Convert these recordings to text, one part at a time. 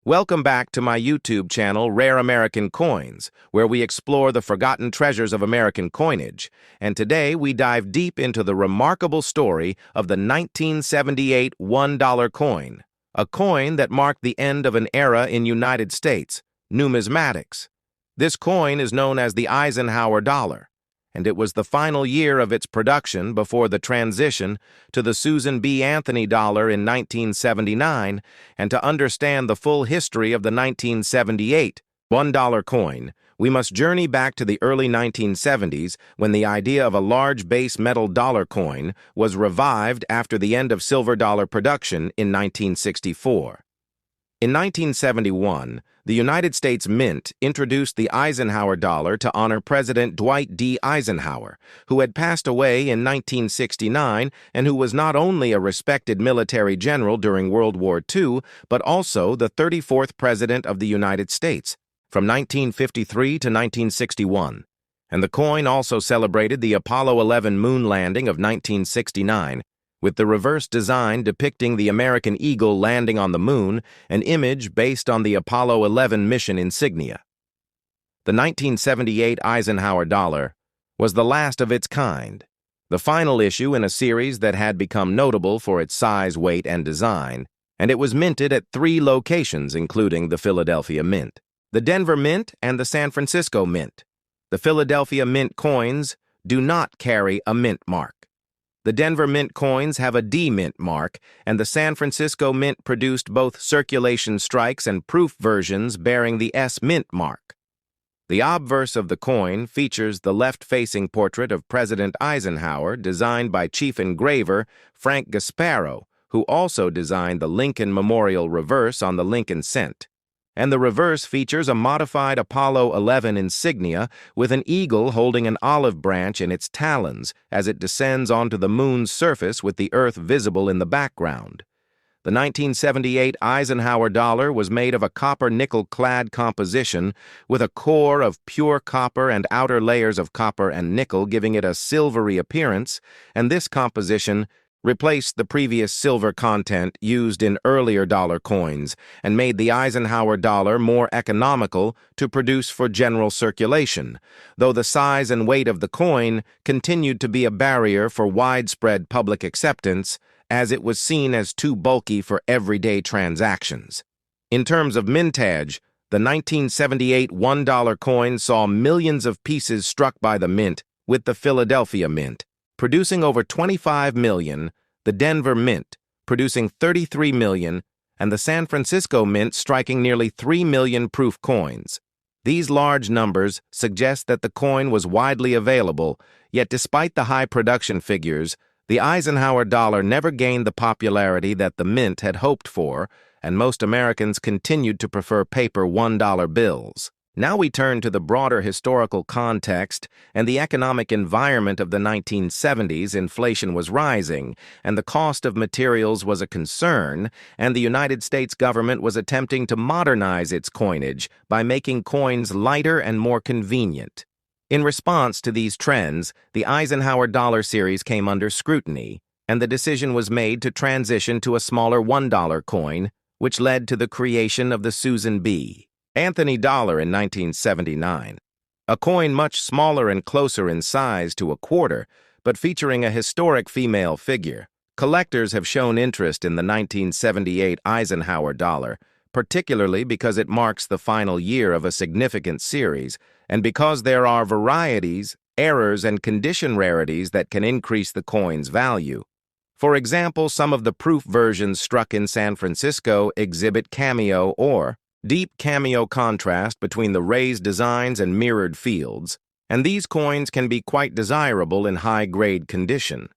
Welcome back to my YouTube channel, Rare American Coins, where we explore the forgotten treasures of American coinage. And today we dive deep into the remarkable story of the 1978 $1 coin, a coin that marked the end of an era in United States numismatics. This coin is known as the Eisenhower dollar, and it was the final year of its production before the transition to the Susan B. Anthony dollar in 1979, and to understand the full history of the 1978 $1 coin, we must journey back to the early 1970s when the idea of a large base metal dollar coin was revived after the end of silver dollar production in 1964. In 1971, the United States Mint introduced the Eisenhower dollar to honor President Dwight D. Eisenhower, who had passed away in 1969 and who was not only a respected military general during World War II, but also the 34th President of the United States, from 1953 to 1961. And the coin also celebrated the Apollo 11 moon landing of 1969, with the reverse design depicting the American eagle landing on the moon, an image based on the Apollo 11 mission insignia. The 1978 Eisenhower dollar was the last of its kind, the final issue in a series that had become notable for its size, weight, and design, and it was minted at 3 locations, including the Philadelphia Mint, the Denver Mint, and the San Francisco Mint. The Philadelphia Mint coins do not carry a mint mark. The Denver Mint coins have a D Mint mark, and the San Francisco Mint produced both circulation strikes and proof versions bearing the S Mint mark. The obverse of the coin features the left-facing portrait of President Eisenhower, designed by chief engraver Frank Gasparo, who also designed the Lincoln Memorial reverse on the Lincoln cent. And the reverse features a modified Apollo 11 insignia with an eagle holding an olive branch in its talons as it descends onto the moon's surface with the Earth visible in the background. The 1978 Eisenhower dollar was made of a copper-nickel-clad composition with a core of pure copper and outer layers of copper and nickel, giving it a silvery appearance, and this composition replaced the previous silver content used in earlier dollar coins and made the Eisenhower dollar more economical to produce for general circulation, though the size and weight of the coin continued to be a barrier for widespread public acceptance, as it was seen as too bulky for everyday transactions. In terms of mintage, the 1978 $1 coin saw millions of pieces struck by the Mint, with the Philadelphia Mint producing over 25 million, the Denver Mint producing 33 million, and the San Francisco Mint striking nearly 3 million proof coins. These large numbers suggest that the coin was widely available, yet despite the high production figures, the Eisenhower dollar never gained the popularity that the Mint had hoped for, and most Americans continued to prefer paper $1 bills. Now we turn to the broader historical context and the economic environment of the 1970s. Inflation was rising, and the cost of materials was a concern, and the United States government was attempting to modernize its coinage by making coins lighter and more convenient. In response to these trends, the Eisenhower dollar series came under scrutiny, and the decision was made to transition to a smaller $1 coin, which led to the creation of the Susan B. Anthony dollar in 1979, a coin much smaller and closer in size to a quarter, but featuring a historic female figure. Collectors have shown interest in the 1978 Eisenhower dollar, particularly because it marks the final year of a significant series, and because there are varieties, errors, and condition rarities that can increase the coin's value. For example, some of the proof versions struck in San Francisco exhibit cameo or deep cameo contrast between the raised designs and mirrored fields, and these coins can be quite desirable in high-grade condition.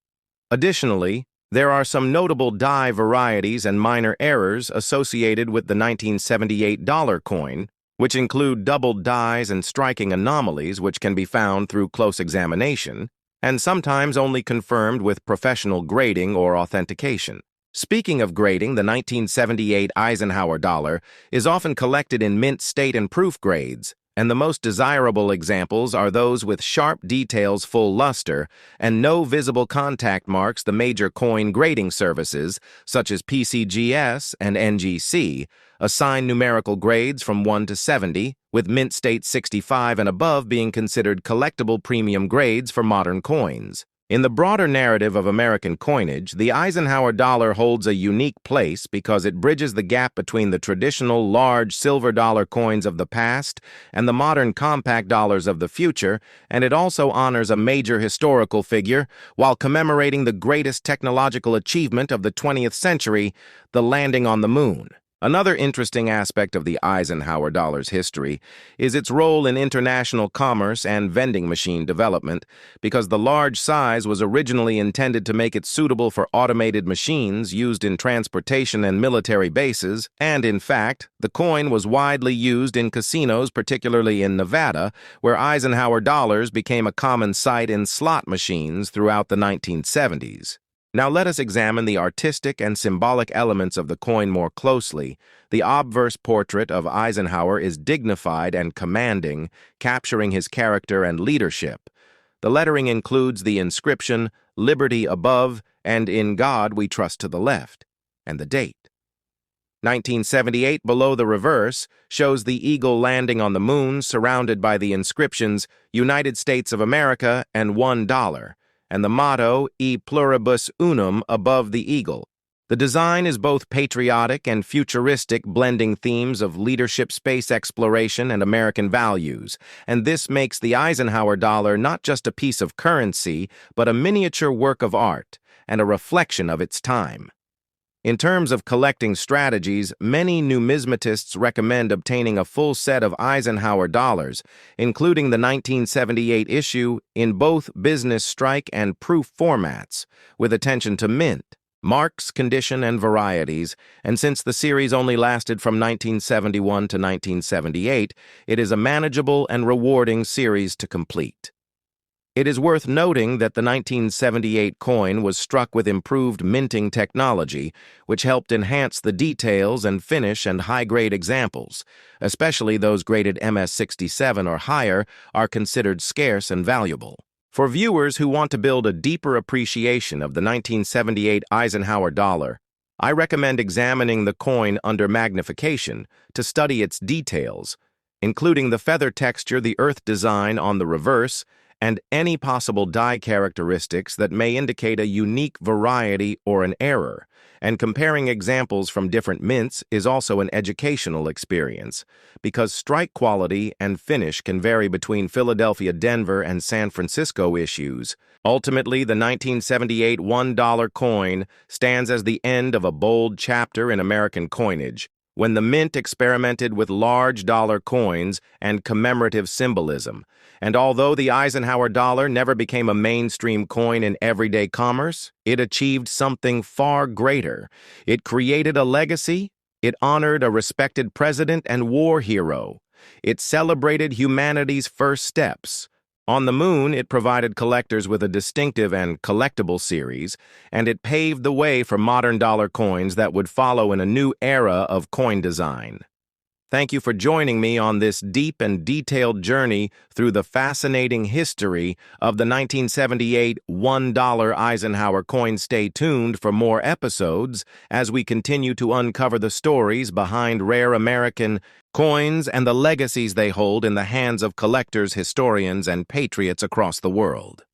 Additionally, there are some notable die varieties and minor errors associated with the 1978 dollar coin, which include doubled dies and striking anomalies which can be found through close examination, and sometimes only confirmed with professional grading or authentication. Speaking of grading, the 1978 Eisenhower dollar is often collected in mint, state, and proof grades, And the most desirable examples are those with sharp details full luster and no visible contact marks. The major coin grading services, such as PCGS and NGC, assign numerical grades from 1 to 70, with mint state 65 and above being considered collectible premium grades for modern coins. In the broader narrative of American coinage, the Eisenhower dollar holds a unique place because it bridges the gap between the traditional large silver dollar coins of the past and the modern compact dollars of the future, and it also honors a major historical figure while commemorating the greatest technological achievement of the 20th century, the landing on the moon. Another interesting aspect of the Eisenhower dollar's history is its role in international commerce and vending machine development, because the large size was originally intended to make it suitable for automated machines used in transportation and military bases, and in fact, the coin was widely used in casinos, particularly in Nevada, where Eisenhower dollars became a common sight in slot machines throughout the 1970s. Now let us examine the artistic and symbolic elements of the coin more closely. The obverse portrait of Eisenhower is dignified and commanding, capturing his character and leadership. The lettering includes the inscription, "Liberty above, and in God we trust" to the left, and the date. 1978 below the reverse shows the eagle landing on the moon, surrounded by the inscriptions, "United States of America" and $1. And the motto, "E pluribus unum," above the eagle. The design is both patriotic and futuristic, blending themes of leadership, space exploration, and American values. And this makes the Eisenhower dollar not just a piece of currency, but a miniature work of art and a reflection of its time. In terms of collecting strategies, many numismatists recommend obtaining a full set of Eisenhower dollars, including the 1978 issue, in both business strike and proof formats, with attention to mint, marks, condition, and varieties, and since the series only lasted from 1971 to 1978, it is a manageable and rewarding series to complete. It is worth noting that the 1978 coin was struck with improved minting technology, which helped enhance the details and finish, and high-grade examples, especially those graded MS-67 or higher, are considered scarce and valuable. For viewers who want to build a deeper appreciation of the 1978 Eisenhower dollar, I recommend examining the coin under magnification to study its details, including the feather texture, the earth design on the reverse, and any possible die characteristics that may indicate a unique variety or an error. And comparing examples from different mints is also an educational experience, because strike quality and finish can vary between Philadelphia, Denver, and San Francisco issues. Ultimately, the 1978 $1 coin stands as the end of a bold chapter in American coinage, when the mint experimented with large dollar coins and commemorative symbolism. And although the Eisenhower dollar never became a mainstream coin in everyday commerce, it achieved something far greater. It created a legacy. It honored a respected president and war hero. It celebrated humanity's first steps. On the moon, it provided collectors with a distinctive and collectible series, and it paved the way for modern dollar coins that would follow in a new era of coin design. Thank you for joining me on this deep and detailed journey through the fascinating history of the 1978 $1 Eisenhower coin. Stay tuned for more episodes as we continue to uncover the stories behind rare American coins and the legacies they hold in the hands of collectors, historians, and patriots across the world.